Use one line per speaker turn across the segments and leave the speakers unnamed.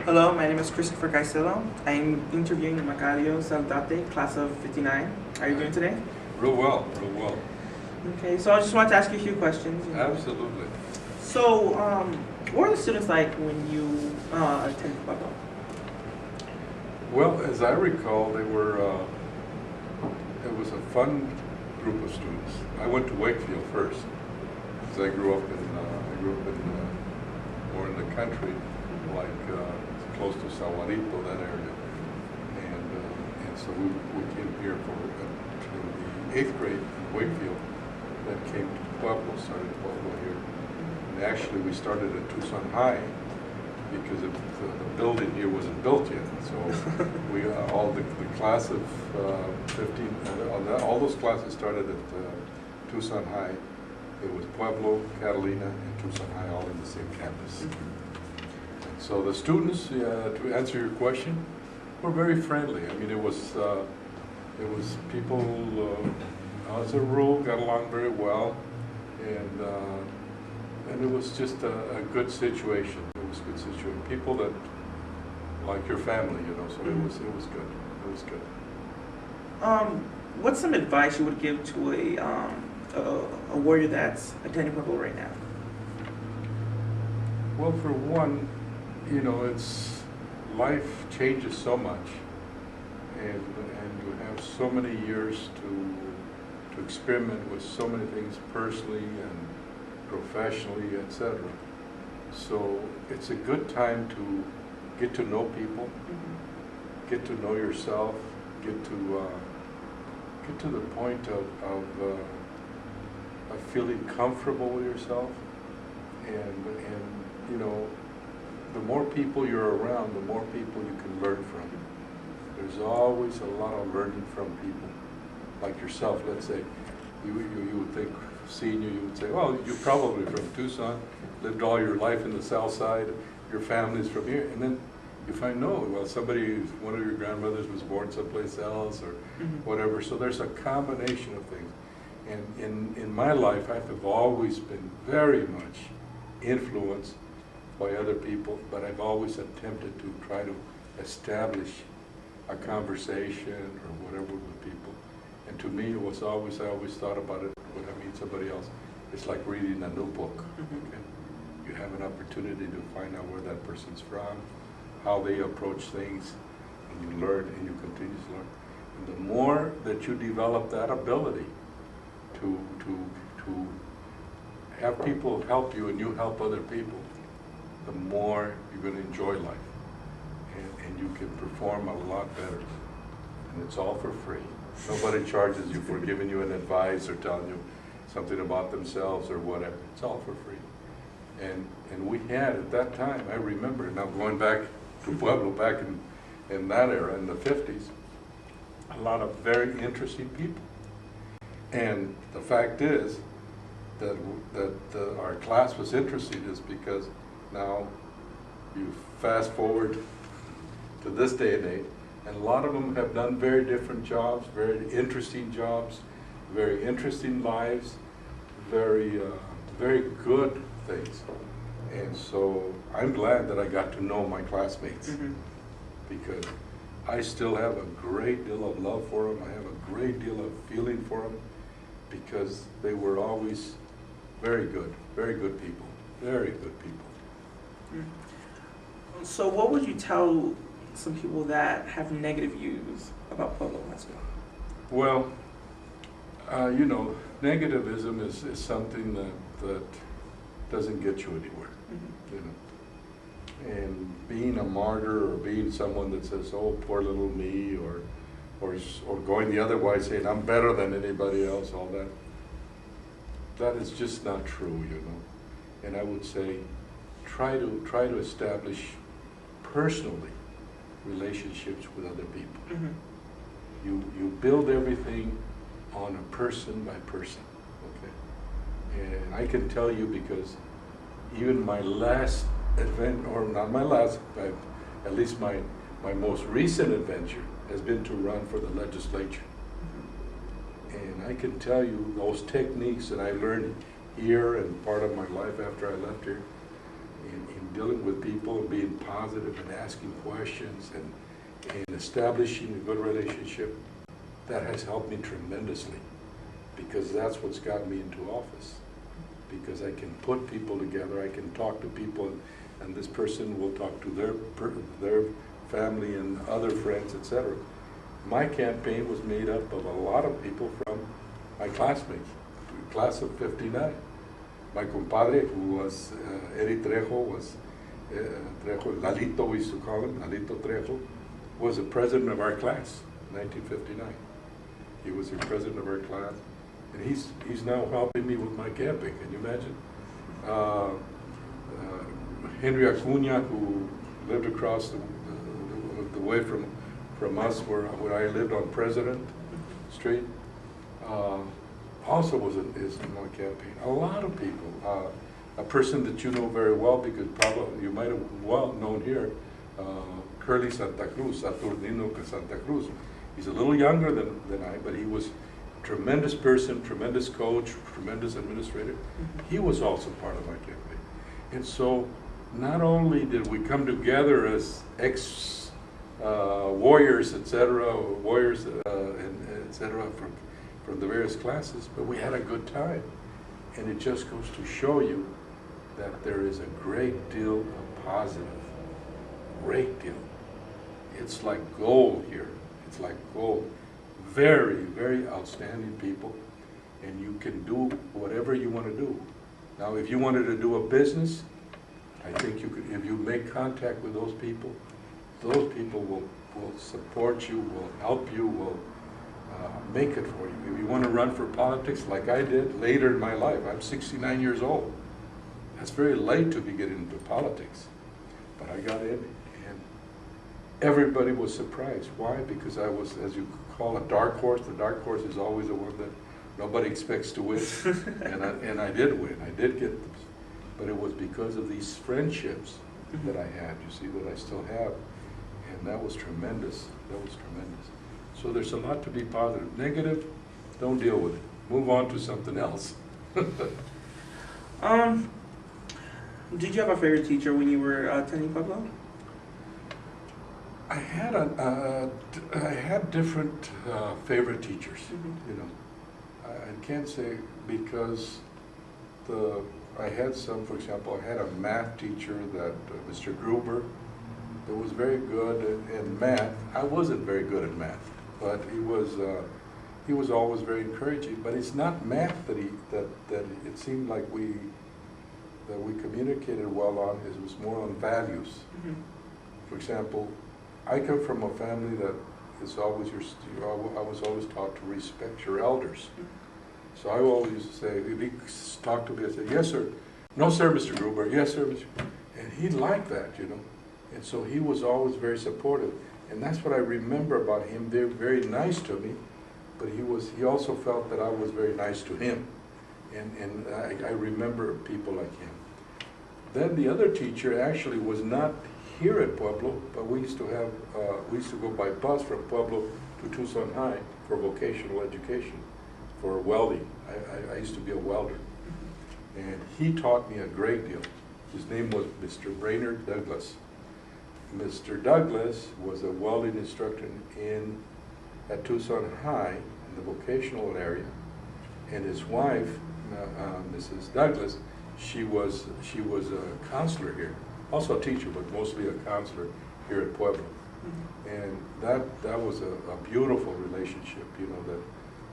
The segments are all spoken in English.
Hello, my name is Chris Caicedo. I'm interviewing Macario Saldate, class of 59. How are you doing today?
Real well, real well.
Okay, so I just wanted to ask you a few questions.
Absolutely.
So, what were the students like when you attended Pueblo?
Well, as I recall, it was a fun group of students. I went to Wakefield first, because I grew up more in the country, like close to Sahuarito, that area, and so we came here to the 8th grade in Wakefield. Then came to Pueblo, started Pueblo here, and actually we started at Tucson High because the building here wasn't built yet. So we all the class of 15, all those classes started at Tucson High. It was Pueblo, Catalina, and Tucson High, all in the same campus. So the students, to answer your question, were very friendly. I mean, it was people, as a rule, got along very well, and it was just a good situation. It was a good situation. People that like your family, you know. So it was good. It was good.
What's some advice you would give to a warrior that's attending Pueblo right now?
Well, for one, you know, it's life changes so much, and you have so many years to experiment with so many things personally and professionally, etc. So it's a good time to get to know people, get to know yourself, get to the point of feeling comfortable with yourself, and you know, the more people you're around, the more people you can learn from. There's always a lot of learning from people like yourself. Let's say you would think, seeing you would say, well, you're probably from Tucson, lived all your life in the south side, your family's from here, and then you find, no, well, one of your grandmothers was born someplace else, or whatever. So there's a combination of things. And in my life, I have always been very much influenced by other people, but I've always attempted to try to establish a conversation or whatever with people. And to me, I always thought about it when I meet somebody else. It's like reading a new book. Okay? You have an opportunity to find out where that person's from, how they approach things, and you learn and you continue to learn. And the more that you develop that ability to have people help you and you help other people, the more you're going to enjoy life, and you can perform a lot better. And it's all for free. Nobody charges you for giving you an advice or telling you something about themselves or whatever. It's all for free. And we had at that time, I remember, now going back to Pueblo, back in that era, in the 50s, a lot of very interesting people. And the fact is that our class was interesting is because now you fast forward to this day and age, and a lot of them have done very different jobs, very interesting lives, very good things. And so I'm glad that I got to know my classmates, because I still have a great deal of love for them. I have a great deal of feeling for them, because they were always very good people, very good people.
So what would you tell some people that have negative views about Pueblo High School?
Well, you know, negativism is something that doesn't get you anywhere, you know. And being a martyr, or being someone that says, oh, poor little me, or going the other way, saying I'm better than anybody else, all that is just not true, you know. And I would say, try to establish personally relationships with other people. You build everything on a person by person, okay? And I can tell you, because even my last event, or not my last, but at least my most recent adventure has been to run for the legislature. And I can tell you those techniques that I learned here and part of my life after I left here, in dealing with people and being positive and asking questions and establishing a good relationship, that has helped me tremendously, because that's what's got me into office. Because I can put people together, I can talk to people, and this person will talk to their family and other friends, etc. My campaign was made up of a lot of people from my classmates, class of '59. My compadre, who was Eddie Trejo, was Trejo, Lalito we used to call him, Lalito Trejo, was the president of our class in 1959. He was the president of our class, and he's now helping me with my camping. Can you imagine? Henry Acuna, who lived across the way from us, where I lived on President Street, also is in my campaign. A lot of people. A person that you know very well, because probably you might have well known here, Curly Santa Cruz, Saturnino Santa Cruz. He's a little younger than I, but he was a tremendous person, tremendous coach, tremendous administrator. He was also part of my campaign. And so not only did we come together as warriors, etc., warriors, and etc., from the various classes, but we had a good time. And it just goes to show you that there is a great deal of positive, great deal. It's like gold here. It's like gold. Very, very outstanding people, and you can do whatever you want to do. Now, if you wanted to do a business, I think you could, if you make contact with those people will support you, will help you, will make it for you. If you want to run for politics, like I did later in my life, I'm 69 years old. That's very late to be getting into politics, but I got in, and everybody was surprised. Why? Because I was, as you call a dark horse. The dark horse is always the one that nobody expects to win, and I did win. I did get them, but it was because of these friendships that I had. You see, that I still have, and that was tremendous. That was tremendous. So there's a lot to be positive. Negative, don't deal with it. Move on to something else.
Did you have a favorite teacher when you were attending Pueblo?
I had different favorite teachers. You know, I can't say because I had some. For example, I had a math teacher that Mr. Gruber, that was very good in math. I wasn't very good at math, but he was always very encouraging. But it's not math that it seemed like we communicated well on. It was more on values. For example, I come from a family that is always I was always taught to respect your elders. So I always say, if he talked to me, I say, yes, sir. No, sir, Mr. Gruber. Yes, sir, Mr. And he liked that, you know. And so he was always very supportive. And that's what I remember about him. They're very nice to me, but he also felt that I was very nice to him. And I remember people like him. Then the other teacher actually was not here at Pueblo, but we used to go by bus from Pueblo to Tucson High for vocational education, for welding. I used to be a welder. And he taught me a great deal. His name was Mr. Brainerd Douglas. Mr. Douglas was a welding instructor at Tucson High in the vocational area, and his wife, Mrs. Douglas, she was a counselor here, also a teacher, but mostly a counselor here at Pueblo. And that was a beautiful relationship, you know,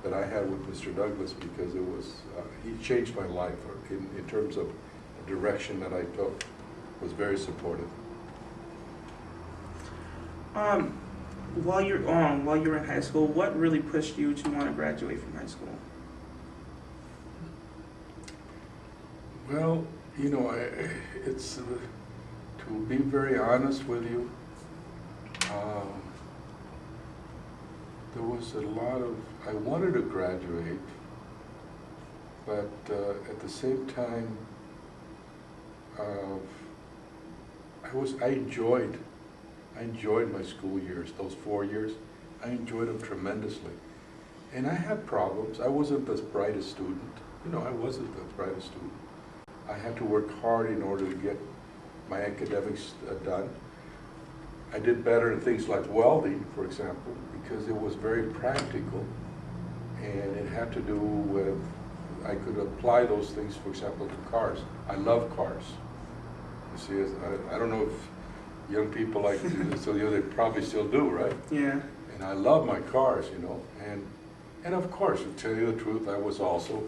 that I had with Mr. Douglas, because it was he changed my life in terms of the direction that I took. Was very supportive.
While you're in high school, what really pushed you to want to graduate from high school?
Well, you know, it's to be very honest with you, there was a lot of, I wanted to graduate, but at the same time, I enjoyed my school years, those 4 years. I enjoyed them tremendously. And I had problems. I wasn't the brightest student. You know, I wasn't the brightest student. I had to work hard in order to get my academics done. I did better in things like welding, for example, because it was very practical, and it had to do with, I could apply those things, for example, to cars. I love cars. You see, I don't know if young people like so they probably still do, right?
Yeah.
And I love my cars, you know, and of course, to tell you the truth, I was also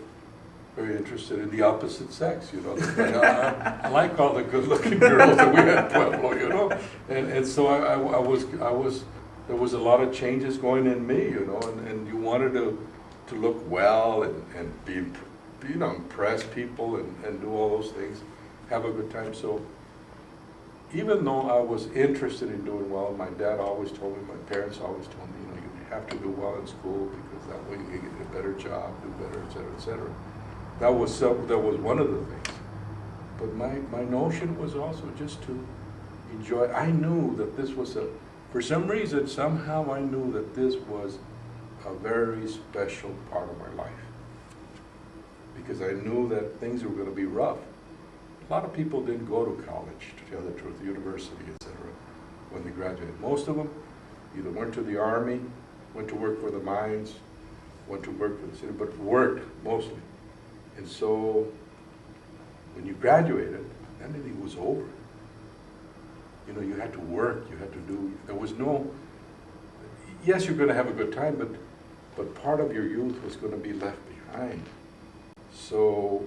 very interested in the opposite sex, you know. I like all the good-looking girls that we had in Pueblo, you know. And so I was, there was a lot of changes going in me, you know, and you wanted to look well and be, you know, impress people and do all those things, have a good time. So even though I was interested in doing well, my dad always told me, my parents always told me, you know, you have to do well in school because that way you can get a better job, do better, et cetera, et cetera. That was one of the things. But my notion was also just to enjoy. I knew that this was for some reason, somehow I knew that this was a very special part of my life. Because I knew that things were going to be rough. A lot of people didn't go to college, to tell the truth, university, etc., when they graduated. Most of them either went to the army, went to work for the mines, went to work for the city, but worked mostly. And so when you graduated, then it was over. You know, you had to work, you had to do, there was no, yes, you're going to have a good time, but part of your youth was going to be left behind. So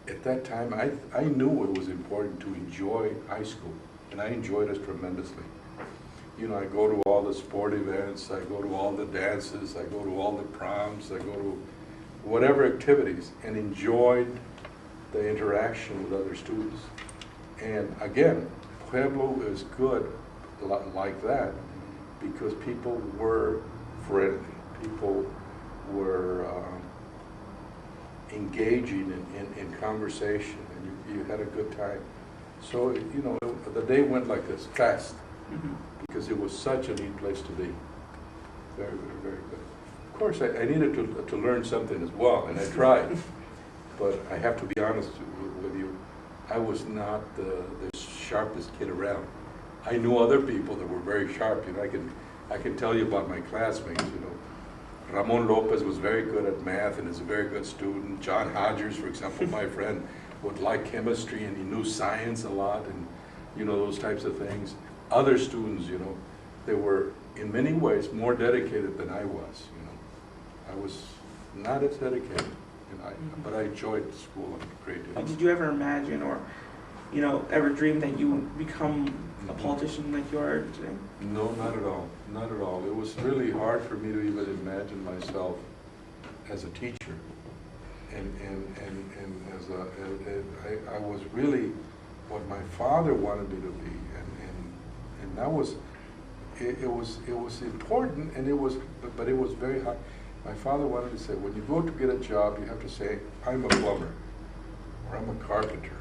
at that time, I knew it was important to enjoy high school, and I enjoyed it tremendously. You know, I go to all the sport events, I go to all the dances, I go to all the proms, I go to whatever activities, and enjoyed the interaction with other students. And again, Pueblo is good like that because people were friendly, people were engaging in conversation, and you had a good time. So, you know, the day went like this, fast, because it was such a neat place to be. Very, very, very good. Of course, I needed to learn something as well, and I tried. But I have to be honest with you, I was not the sharpest kid around. I knew other people that were very sharp. You know, I can tell you about my classmates. You know, Ramon Lopez was very good at math and is a very good student. John Hodgers, for example, my friend, would like chemistry and he knew science a lot, and you know, those types of things. Other students, you know, they were in many ways more dedicated than I was. I was not as dedicated, but I enjoyed school a great deal.
Did you ever imagine or, you know, ever dream that you would become a politician like you are today?
No, not at all. Not at all. It was really hard for me to even imagine myself as a teacher. And I was really what my father wanted me to be. And that was, it was important, and but it was very hard. My father wanted to say, when you go to get a job, you have to say, I'm a plumber, or I'm a carpenter,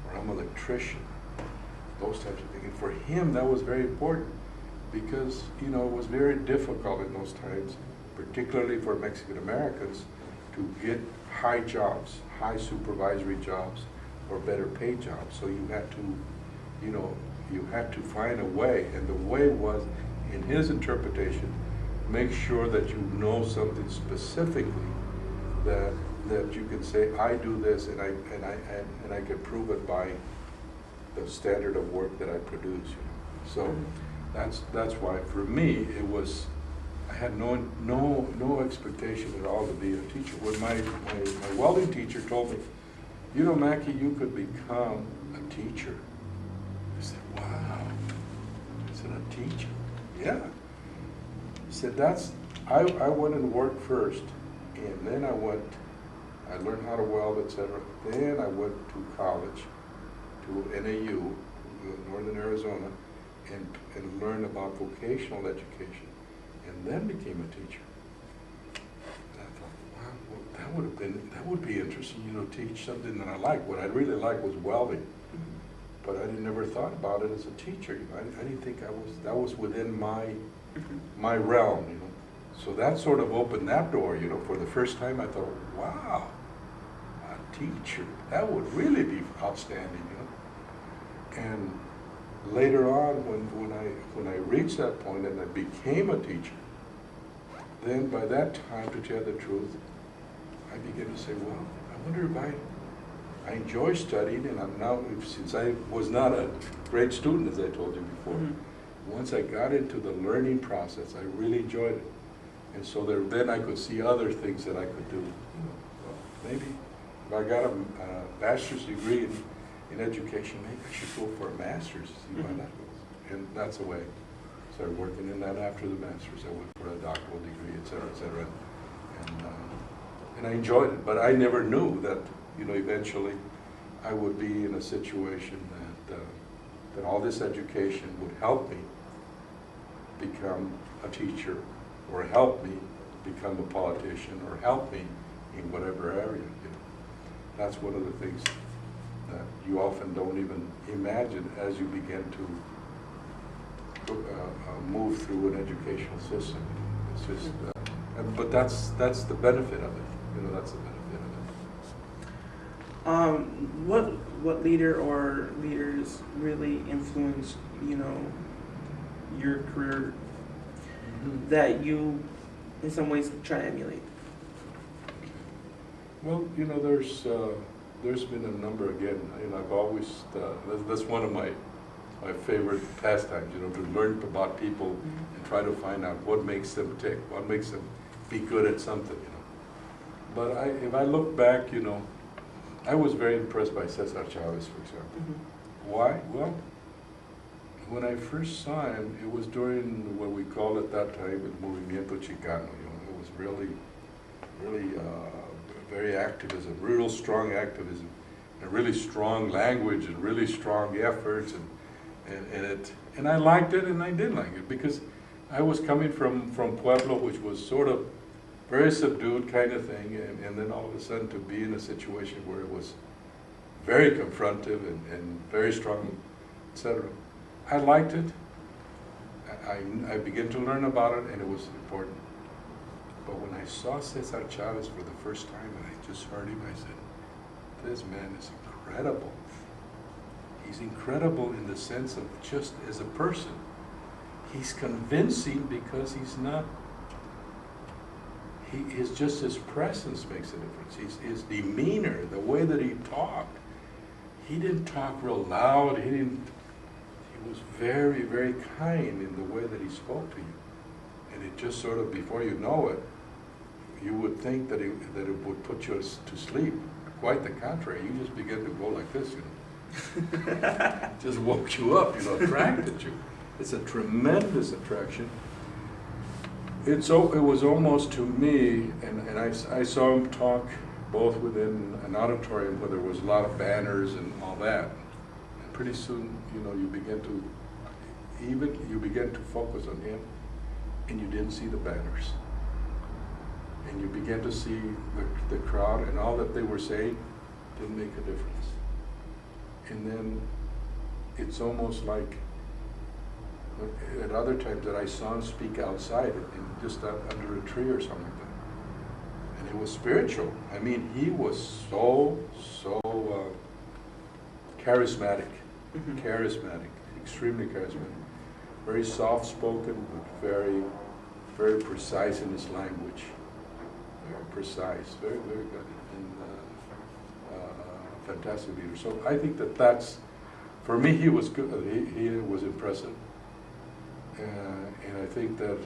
or I'm an electrician, those types of things. And for him, that was very important because, you know, it was very difficult in those times, particularly for Mexican Americans, to get high jobs, high supervisory jobs, or better paid jobs. So you had to, you know, you had to find a way, and the way was, in his interpretation, make sure that you know something specifically that you can say, I do this, and I can prove it by the standard of work that I produce. You know? So that's why for me it was, I had no expectation at all to be a teacher. When my welding teacher told me, you know, Mackie, you could become a teacher. I said, wow. I said, a teacher? Yeah. He said, I went and worked first, and then I learned how to weld, etc. Then I went to college, to NAU, Northern Arizona, and learned about vocational education, and then became a teacher. And I thought, wow, well, that would be interesting, you know, teach something that I like. What I really liked was welding, but I never thought about it as a teacher. You know, I didn't think that was within my realm, you know. So that sort of opened that door, you know. For the first time I thought, wow, a teacher, that would really be outstanding, you know. And later on, when I reached that point and I became a teacher, then by that time, to tell the truth, I began to say, well, I wonder if I enjoy studying, and I'm now, since I was not a great student, as I told you before, once I got into the learning process, I really enjoyed it. And so then I could see other things that I could do. Well, maybe if I got a bachelor's degree in education, maybe I should go for a master's, see why that goes. And that's the way. Started working in that after the master's. I went for a doctoral degree, et cetera, and I enjoyed it. But I never knew that, eventually I would be in a situation that all this education would help me become a teacher, or help me become a politician, or help me in whatever area. That's one of the things that you often don't even imagine as you begin to move through an educational system. It's just, but that's the benefit of it. That's the benefit of it.
What leader or leaders really influenced, your career that you, in some ways, try to emulate?
Well, there's been a number again. I've always that's one of my favorite pastimes. To learn about people and try to find out what makes them tick, what makes them be good at something. But if I look back, I was very impressed by Cesar Chavez, for example. Why? Well, when I first saw him, it was during what we called at that time the Movimiento Chicano. It was really very activism, real strong activism, and really strong language, and really strong efforts, and I liked it, and I did like it, because I was coming from Pueblo, which was sort of very subdued kind of thing, and then all of a sudden to be in a situation where it was very confrontive and very strong, etc. I liked it. I began to learn about it, and it was important. But when I saw Cesar Chavez for the first time, and I just heard him, I said, this man is incredible. He's incredible in the sense of just as a person. He's convincing because he's not, just his presence makes a difference. His demeanor, the way that he talked. He didn't talk real loud. He was very, very kind in the way that he spoke to you. And it just sort of, before you know it, you would think that it would put you to sleep. Quite the contrary. You just begin to go like this, Just woke you up, attracted you. It's a tremendous attraction. It was almost to me, and I saw him talk both within an auditorium where there was a lot of banners and all that. And pretty soon, you began to focus on him, and you didn't see the banners. And you began to see the crowd, and all that they were saying didn't make a difference. And then it's almost like at other times that I saw him speak outside, and just under a tree or something like that. And it was spiritual. I mean, he was so charismatic, extremely charismatic. Very soft-spoken, but very, very precise in his language. Very precise, very, very good, and fantastic leader. So I think that's, for me, he was good. He was impressive. And I think that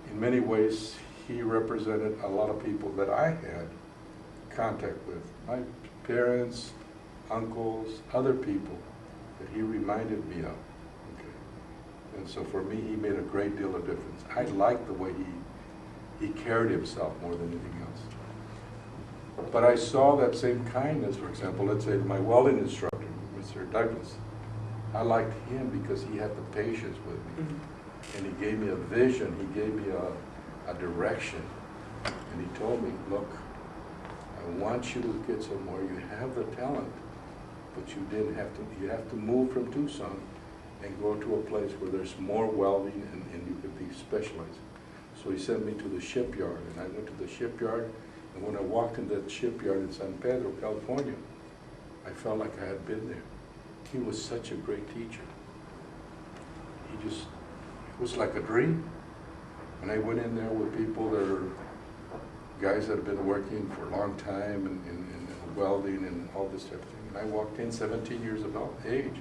in many ways he represented a lot of people that I had contact with. My parents, uncles, other people that he reminded me of. Okay. And so for me, he made a great deal of difference. I liked the way he carried himself more than anything else. But I saw that same kindness, for example, let's say my welding instructor, Mr. Douglas. I liked him because he had the patience with me. And he gave me a vision, he gave me a direction. And he told me, look, I want you to get somewhere. You have the talent, but you have to move from Tucson and go to a place where there's more welding and you could be specialized. So he sent me to the shipyard, and I went to the shipyard, and when I walked in that shipyard in San Pedro, California, I felt like I had been there. he was such a great teacher. It was like a dream. And I went in there with people that are guys that have been working for a long time in welding and all this type of thing. And I walked in 17 years of age,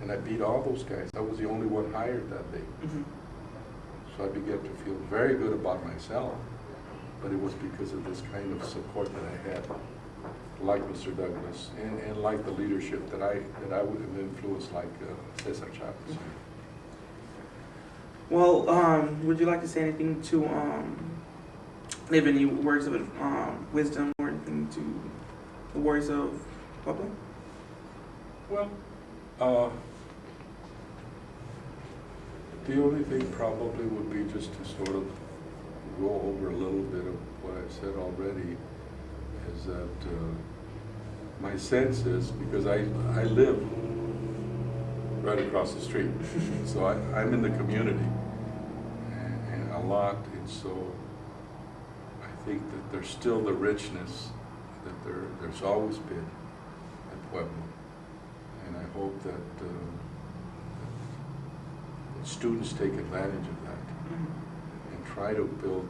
and I beat all those guys. I was the only one hired that day.
Mm-hmm.
So I began to feel very good about myself, but it was because of this kind of support that I had, like Mr. Douglas, and like the leadership that I would have influenced, like Cesar Chavez.
Well, would you like to say anything to maybe any words of wisdom or anything to the warriors of Pueblo?
Well, the only thing probably would be just to sort of go over a little bit of what I've said already, is that my sense is, because I live right across the street, so I'm in the community, and a lot, and so I think that there's still the richness that there's always been at Pueblo, and I hope that students take advantage of that and try to build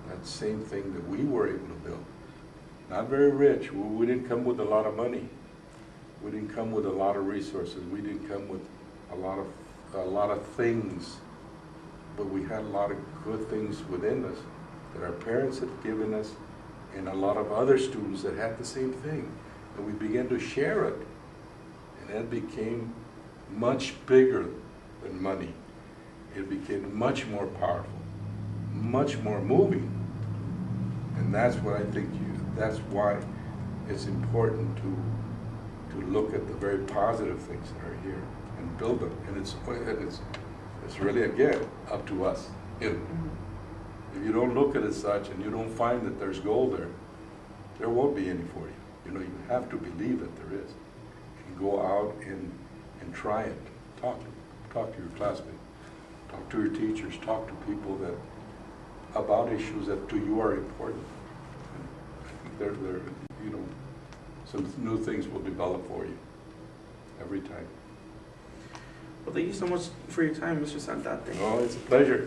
that same thing that we were able to build. Not very rich. We didn't come with a lot of money. We didn't come with a lot of resources. We didn't come with a lot of things, but we had a lot of good things within us that our parents had given us, and a lot of other students that had the same thing. And we began to share it, and that became much bigger than money. It became much more powerful, much more moving. And that's what I think that's why it's important to look at the very positive things that are here and build them. And it's really, again, up to us. If you don't look at it such and you don't find that there's gold there won't be any for you. You know, you have to believe that there is. And go out and try it. Talk to your classmates. Talk to your teachers. Talk to people about issues that to you are important. And I think you know, some new things will develop for you every time.
Well, thank you so much for your time, Mr. Saldate.
Oh, it's a pleasure.